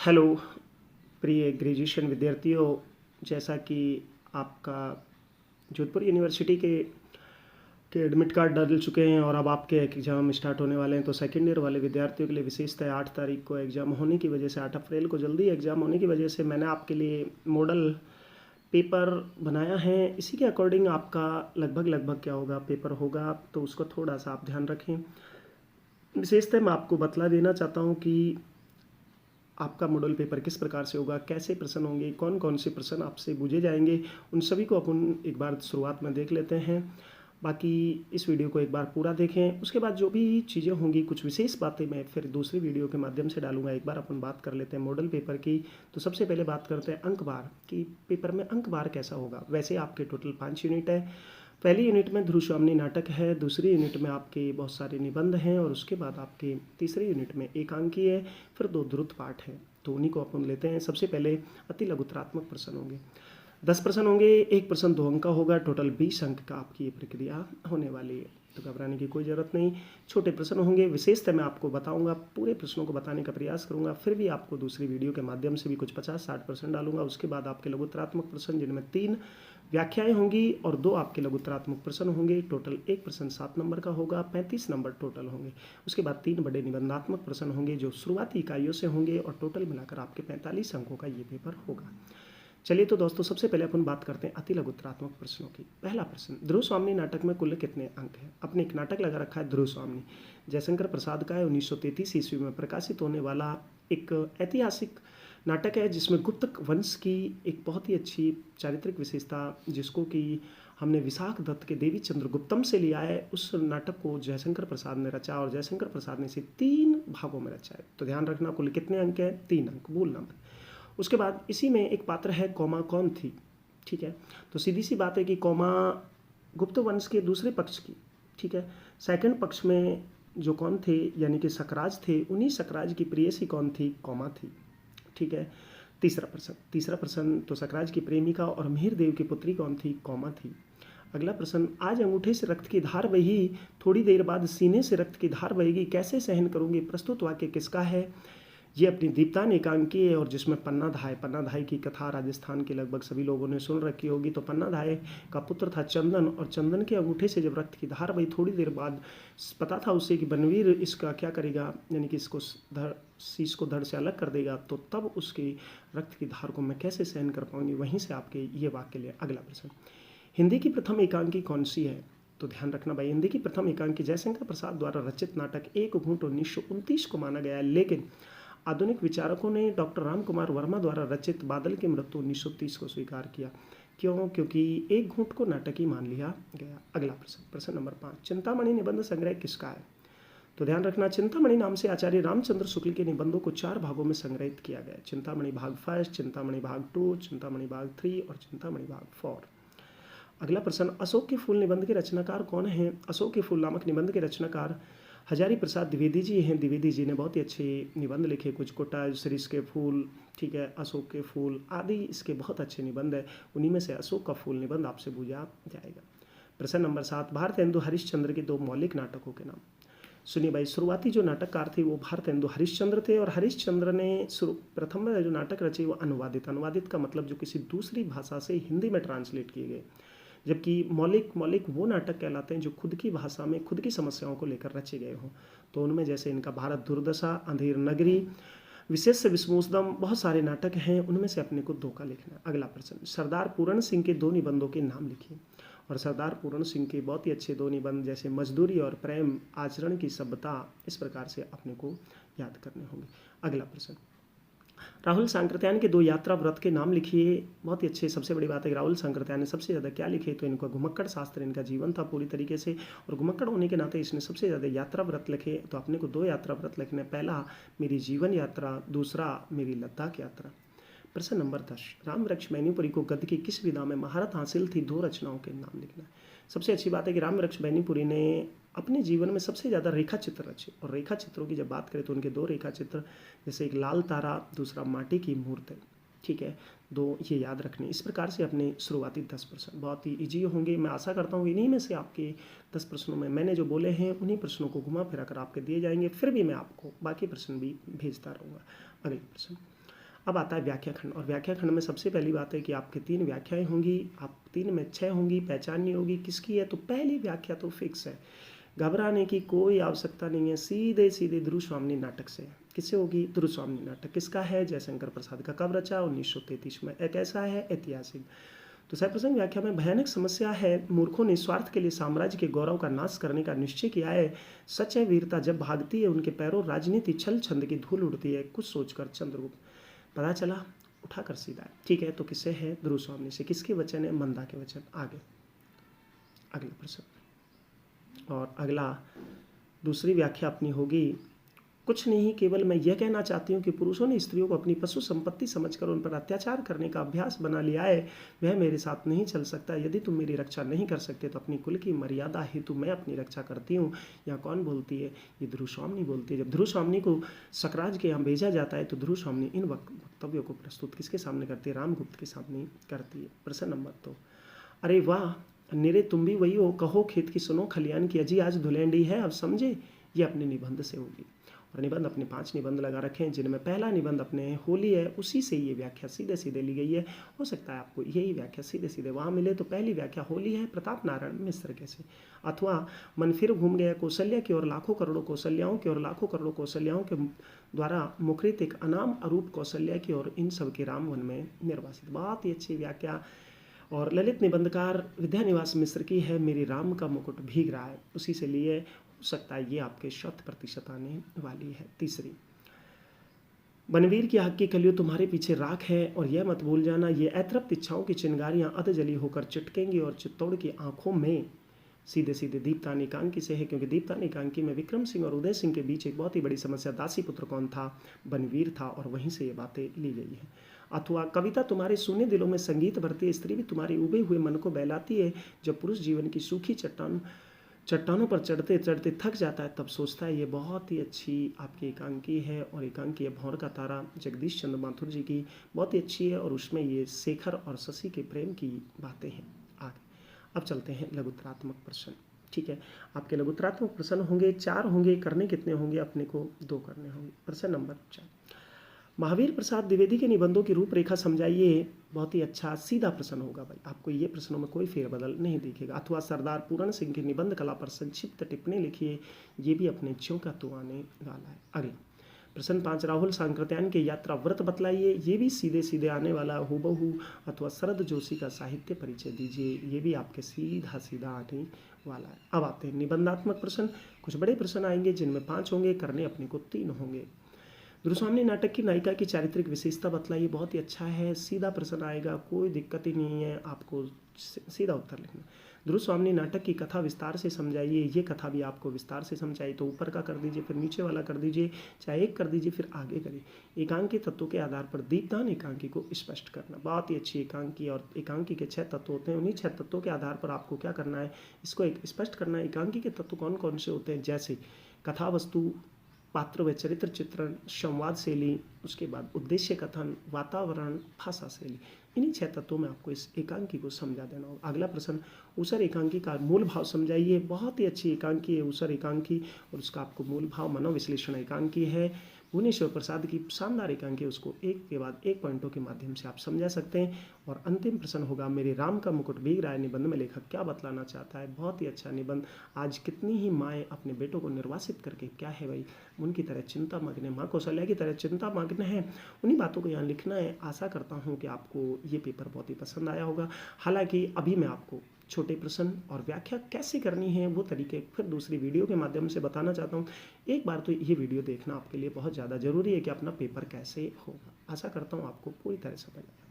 Hello प्रिय graduation विद्यार्थियों, जैसा कि आपका जोधपुर यूनिवर्सिटी के एडमिट कार्ड डाल चुके हैं और अब आपके एग्ज़ाम स्टार्ट होने वाले हैं, तो सेकेंड ईयर वाले विद्यार्थियों के लिए विशेषतः 8 तारीख को एग्ज़ाम होने की वजह से 8 अप्रैल को जल्दी एग्ज़ाम होने की वजह से मैंने आपके लिए मॉडल पेपर बनाया है। इसी के अकॉर्डिंग आपका लगभग क्या होगा पेपर होगा, तो उसको थोड़ा सा आप ध्यान रखें। विशेषतः मैं आपको बतला देना चाहता हूँ कि आपका मॉडल पेपर किस प्रकार से होगा, कैसे प्रश्न होंगे, कौन कौन से प्रश्न आपसे पूछे जाएंगे, उन सभी को अपन एक बार शुरुआत में देख लेते हैं। बाकी इस वीडियो को एक बार पूरा देखें, उसके बाद जो भी चीज़ें होंगी, कुछ विशेष बातें मैं फिर दूसरी वीडियो के माध्यम से डालूंगा। एक बार अपन बात कर लेते हैं मॉडल पेपर की। तो सबसे पहले बात करते हैं अंकवार कि पेपर में अंकवार कैसा होगा। वैसे आपके टोटल 5 यूनिट है। पहली यूनिट में ध्रुवस्वामिनी नाटक है, दूसरी यूनिट में आपके बहुत सारे निबंध हैं और उसके बाद आपके तीसरी यूनिट में एकांकी है, फिर 2 द्रुत पाठ है। तो उन्हीं को अपन लेते हैं। सबसे पहले अति लघुत्रात्मक प्रश्न होंगे, 10 प्रश्न होंगे, एक प्रश्न 2 अंक का होगा, टोटल 20 अंक का आपकी ये प्रक्रिया होने वाली है, तो घबराने की कोई ज़रूरत नहीं। छोटे प्रश्न होंगे, विशेषतः मैं आपको बताऊंगा, पूरे प्रश्नों को बताने का प्रयास करूंगा, फिर भी आपको दूसरी वीडियो के माध्यम से भी कुछ 50-60% डालूंगा। उसके बाद आपके लघुत्रात्मक प्रश्न, जिनमें 3 व्याख्याएं होंगी और 2 आपके लघुत्रात्मक प्रश्न होंगे। टोटल एक प्रश्न 7 नंबर का होगा, 35 नंबर टोटल होंगे। उसके बाद 3 बड़े निबंधात्मक प्रश्न होंगे जो शुरुआती इकाइयों से होंगे और टोटल मिलाकर आपके 45 अंकों का ये पेपर होगा। चलिए तो दोस्तों, सबसे पहले अपन बात करते हैं अति लघुत्रात्मक प्रश्नों की। पहला प्रश्न, ध्रुवस्वामिनी नाटक में कुल कितने अंक हैं। अपने एक नाटक लगा रखा है ध्रुवस्वामिनी, जयशंकर प्रसाद का है, 1933 ईस्वी में प्रकाशित होने वाला एक ऐतिहासिक नाटक है, जिसमें गुप्तक वंश की एक बहुत ही अच्छी चारित्रिक विशेषता, जिसको कि हमने विशाख दत्त के देवी चंद्रगुप्तम से लिया है, उस नाटक को जयशंकर प्रसाद ने रचा और जयशंकर प्रसाद ने इसे 3 भागों में रचा है। तो ध्यान रखना, कुल कितने अंक हैं, 3 अंक, भूलना मत। उसके बाद इसी में एक पात्र है कौमा, कौन थी, ठीक है। तो सीधी सी बात है कि कौमा गुप्त वंश के दूसरे पक्ष की, ठीक है। सेकंड पक्ष में जो कौन थे, यानी कि सकराज थे, उन्हीं सकराज की प्रेयसी कौन थी, कौमा थी, ठीक है। तीसरा प्रश्न, तो सकराज की प्रेमिका और मिहिर देव की पुत्री कौन थी, कौमा थी। अगला प्रश्न, आज अंगूठे से रक्त की धार बही, थोड़ी देर बाद सीने से रक्त की धार बहेगी, कैसे सहन करूंगी। प्रस्तुत वाक्य किसका है। ये अपनी दीप्तान एकांकी है और जिसमें पन्नाधाय की कथा राजस्थान के लगभग सभी लोगों ने सुन रखी होगी। तो पन्नाधाय का पुत्र था चंदन और चंदन के अंगूठे से जब रक्त की धार बही, थोड़ी देर बाद पता था उसे कि बनवीर इसका क्या करेगा, यानी कि इसको शीश को धड़ से अलग कर देगा, तो तब उसकी रक्त की धार को मैं कैसे सहन कर पाऊंगी। वहीं से आपके ये वाक्य लिए। अगला प्रश्न, हिंदी की प्रथम एकांकी कौन सी है। तो ध्यान रखना भाई, हिंदी की प्रथम एकांकी जयशंकर प्रसाद द्वारा रचित नाटक एक घूंट 1929 को माना गया है, लेकिन आधुनिक विचारकों ने डॉक्टर राम कुमार वर्मा द्वारा रचित बादल की मृत्यु 1930 को स्वीकार किया। क्यों, क्योंकि एक घूंट को नाटक ही मान लिया गया। अगला प्रश्न, प्रश्न नंबर 5, चिंतामणि निबंध संग्रह किसका है। तो ध्यान रखना, चिंतामणि नाम से आचार्य रामचंद्र शुक्ल के निबंधों को 4 भागों में संग्रहित किया गया। चिंतामणि भाग 1, चिंतामणि भाग 2, चिंतामणि भाग 3 और चिंतामणि भाग 4। अगला प्रश्न, अशोक के फूल निबंध के रचनाकार कौन हैं। अशोक के फूल नामक निबंध के रचनाकार हजारी प्रसाद द्विवेदी जी हैं। द्विवेदी जी ने बहुत ही अच्छे निबंध लिखे, कुछ कोटा सरिस के फूल, ठीक है, अशोक के फूल आदि इसके बहुत अच्छे निबंध है। उन्हीं में से अशोक का फूल निबंध आपसे पूछा जाएगा। प्रश्न नंबर 7, भारतेंदु हरिश्चंद्र के 2 मौलिक नाटकों के नाम। सुनिए भाई, शुरुआती जो नाटककार थे वो भारतेंदु हरिश्चंद्र थे और हरिश्चंद्र ने प्रथम जो नाटक रचे वो अनुवादित का मतलब जो किसी दूसरी भाषा से हिंदी में ट्रांसलेट किए गए, जबकि मौलिक वो नाटक कहलाते हैं जो खुद की भाषा में खुद की समस्याओं को लेकर रचे गए हों। तो उनमें जैसे इनका भारत दुर्दशा, अंधेर नगरी, विशेष से विस्मोसदम, बहुत सारे नाटक हैं, उनमें से अपने को 2 का लिखना है। अगला प्रश्न, सरदार पूरण सिंह के 2 निबंधों के नाम लिखिए। और सरदार पूरण सिंह के बहुत ही अच्छे 2 निबंध जैसे मजदूरी और प्रेम, आचरण की सभ्यता, इस प्रकार से अपने को याद करने होंगे। अगला प्रश्न, राहुल सांकृत्यायन के 2 यात्रा व्रत के नाम लिखिए। बहुत ही अच्छे, सबसे बड़ी बात है राहुल सांकृत्यायन ने सबसे ज़्यादा क्या लिखे, तो इनका घुमक्कड़ शास्त्र इनका जीवन था पूरी तरीके से, और घुमक्कड़ होने के नाते इसने सबसे ज़्यादा यात्रा व्रत लिखे। तो अपने को 2 यात्रा व्रत लिखने, पहला मेरी जीवन यात्रा, दूसरा मेरी लद्दाख यात्रा। प्रश्न नंबर 10, राम वृक्ष मैनीपुरी को गद्य की किस विधा में महारत हासिल थी, 2 रचनाओं के नाम लिखना है। सबसे अच्छी बात है कि राम वृक्ष मैनीपुरी ने अपने जीवन में सबसे ज़्यादा रेखा चित्र रचे, और रेखा चित्रों की जब बात करें तो उनके 2 रेखा चित्र, जैसे एक लाल तारा, दूसरा माटी की मूर्त है, ठीक है, 2 ये याद रखने। इस प्रकार से अपने शुरुआती 10 प्रश्न बहुत ही ईजी होंगे। मैं आशा करता हूँ इन्हीं में से आपके 10 प्रश्नों में मैंने जो बोले हैं उन्हीं प्रश्नों को घुमा फिरा कर आपके दिए जाएंगे, फिर भी मैं आपको बाकी प्रश्न भी भेजता रहूँगा। अगले प्रश्न, अब आता है व्याख्या खंड, और व्याख्या खंड में सबसे पहली बात है कि आपके 3 व्याख्याएं होंगी, आप 3 में 6 होंगी, पहचाननी होगी किसकी है। तो पहली व्याख्या तो फिक्स है, घबराने की कोई आवश्यकता नहीं है, सीधे सीधे ध्रुवस्वामिनी नाटक से। किससे होगी? ध्रुवस्वामिनी नाटक। किसका है? जयशंकर प्रसाद का। कब रचा? 1933 में। एक ऐसा है ऐतिहासिक। तो सप्रसंग व्याख्या में भयानक समस्या है, मूर्खों ने स्वार्थ के लिए साम्राज्य के गौरव का नाश करने का निश्चय किया है। सच है, वीरता जब भागती है उनके पैरों राजनीति छल छंद की धूल उड़ती है। कुछ सोचकर चंद्रगुप्त, पता चला उठाकर सीधा है। ठीक है, तो किससे है? ध्रुवस्वामिनी से। किसके वचन है? मंदा के वचन। आगे अगला प्रश्न, और अगला दूसरी व्याख्या अपनी होगी, कुछ नहीं, केवल मैं यह कहना चाहती हूँ कि पुरुषों ने स्त्रियों को अपनी पशु संपत्ति समझकर उन पर अत्याचार करने का अभ्यास बना लिया है। वह मेरे साथ नहीं चल सकता। यदि तुम मेरी रक्षा नहीं कर सकते तो अपनी कुल की मर्यादा हेतु मैं अपनी रक्षा करती हूँ। यहाँ कौन बोलती है? ये ध्रुवस्वामिनी बोलती है। जब ध्रुवस्वामिनी को सकराज के यहाँ भेजा जाता है तो ध्रुवस्वामिनी इन वक्तव्यों को प्रस्तुत किसके सामने करती है? रामगुप्त के सामने करती है। प्रश्न नंबर 2, अरे वाह निरे, तुम भी वही हो, कहो खेत की सुनो खलियान की, अजी आज धुलेंडी है, अब समझे। ये अपने निबंध से होगी, और निबंध अपने 5 निबंध लगा रखे हैं, जिनमें पहला निबंध अपने होली है, उसी से ये व्याख्या सीधे सीधे ली गई है। हो सकता है आपको यही व्याख्या सीधे सीधे वहाँ मिले। तो पहली व्याख्या होली है प्रताप नारायण मिश्र के से। अथवा मन फिर घूम गया कौशल्या की ओर, लाखों करोड़ों कौशल्याओं की ओर, लाखों करोड़ों कौशल्याओं के द्वारा मुखरित एक अनाम अरूप कौशल्या की ओर, इन सब के राम वन में निर्वासित। बहुत ही अच्छी व्याख्या, और ललित निबंधकार विद्यानिवास मिश्र की है, मेरी राम का मुकुट भीग रहा है, उसी से लिए। हो सकता है ये आपके 100% आने वाली है। तीसरी, बनवीर की आग की कलियों तुम्हारे पीछे राख है, और यह मत भूल जाना ये अतृप्त इच्छाओं की चिंगारियां अधजली होकर चिटकेंगी, और चित्तौड़ की आंखों में सीधे सीधे दीप्तान एकांकी से है, क्योंकि दीप्तान एकांकी में विक्रम सिंह और उदय सिंह के बीच एक बहुत ही बड़ी समस्या, दासी पुत्र कौन था? बनवीर था, और वहीं से ये बातें ली गई हैं। अथवा कविता तुम्हारे सूने दिलों में संगीत भरती है, स्त्री भी तुम्हारे उबे हुए मन को बहलाती है। जब पुरुष जीवन की सूखी चट्टानों पर चढ़ते चढ़ते थक जाता है, तब सोचता है। ये बहुत ही अच्छी आपकी एकांकी है, और एकांकी है भौर का तारा जगदीश चंद्र माथुर जी की, बहुत ही अच्छी है, और उसमें ये शेखर और शशि के प्रेम की बातें हैं। आगे अब चलते हैं लघुत्तरात्मक प्रश्न। ठीक है, आपके लघुत्तरात्मक प्रश्न होंगे 4 होंगे, करने कितने होंगे? अपने को 2 करने होंगे। प्रश्न नंबर 4, महावीर प्रसाद द्विवेदी के निबंधों की रूपरेखा समझाइए। बहुत ही अच्छा सीधा प्रश्न होगा भाई, आपको ये प्रश्नों में कोई फेरबदल नहीं दिखेगा। अथवा सरदार पूरण सिंह की निबंध कला पर संक्षिप्त टिप्पणी लिखिए, ये भी अपने ज्यों का तो आने वाला है। अगला प्रश्न 5, राहुल सांकृत्यायन के यात्रा व्रत बतलाइए, ये भी सीधे सीधे आने वाला हूबहू। अथवा शरद जोशी का साहित्य परिचय दीजिए, ये भी आपके सीधा सीधा आने वाला है। अब आते हैं निबंधात्मक प्रश्न, कुछ बड़े प्रश्न आएंगे, जिनमें 5 होंगे, करने अपने को 3 होंगे। ध्रुवस्वामिनी नाटक की नायिका की चारित्रिक विशेषता बतलाइए, बहुत ही अच्छा है, सीधा प्रश्न आएगा, कोई दिक्कत ही नहीं है, आपको सीधा उत्तर लिखना। ध्रुवस्वामिनी नाटक की कथा विस्तार से समझाइए, ये कथा भी आपको विस्तार से समझाइए, तो ऊपर का कर दीजिए, फिर नीचे वाला कर दीजिए, चाहे एक कर दीजिए, फिर आगे करिए। एकांकी तत्वों के आधार पर दीप्तान एकांकी को स्पष्ट करना, बहुत ही अच्छी एकांकी, और एकांकी के 6 तत्व होते हैं, उन्हीं 6 तत्वों के आधार पर आपको क्या करना है? इसको एक स्पष्ट करना है। एकांकी के तत्व कौन कौन से होते हैं? जैसे कथा वस्तु, पात्र व चरित्र चित्रण, संवाद शैली, उसके बाद उद्देश्य कथन, वातावरण, भाषा शैली, इन्हीं 6 तत्वों में आपको इस एकांकी को समझा देना होगा। अगला प्रश्न, ऊसर एकांकी का मूल भाव समझाइए, बहुत ही अच्छी एकांकी है ऊसर एकांकी, और उसका आपको मूल भाव मनोविश्लेषण एकांकी है। भुवनेश्वर प्रसाद की शानदार एकांकी, उसको एक के बाद एक पॉइंटों के माध्यम से आप समझा सकते हैं। और अंतिम प्रश्न होगा, मेरे राम का मुकुट भीग रहा है निबंध में लेखक क्या बतलाना चाहता है? बहुत ही अच्छा निबंध। आज कितनी ही माएँ अपने बेटों को निर्वासित करके क्या है भाई, उनकी तरह चिंता मग्न है, माँ कौशल्या की तरह चिंता मग्न है, उन्हीं बातों को यहाँ लिखना है। आशा करता हूँ कि आपको ये पेपर बहुत ही पसंद आया होगा। हालांकि अभी मैं आपको छोटे प्रश्न और व्याख्या कैसे करनी है वो तरीके फिर दूसरी वीडियो के माध्यम से बताना चाहता हूँ। एक बार तो ये वीडियो देखना आपके लिए बहुत ज़्यादा ज़रूरी है कि अपना पेपर कैसे होगा। आशा करता हूँ आपको पूरी तरह समझ आए।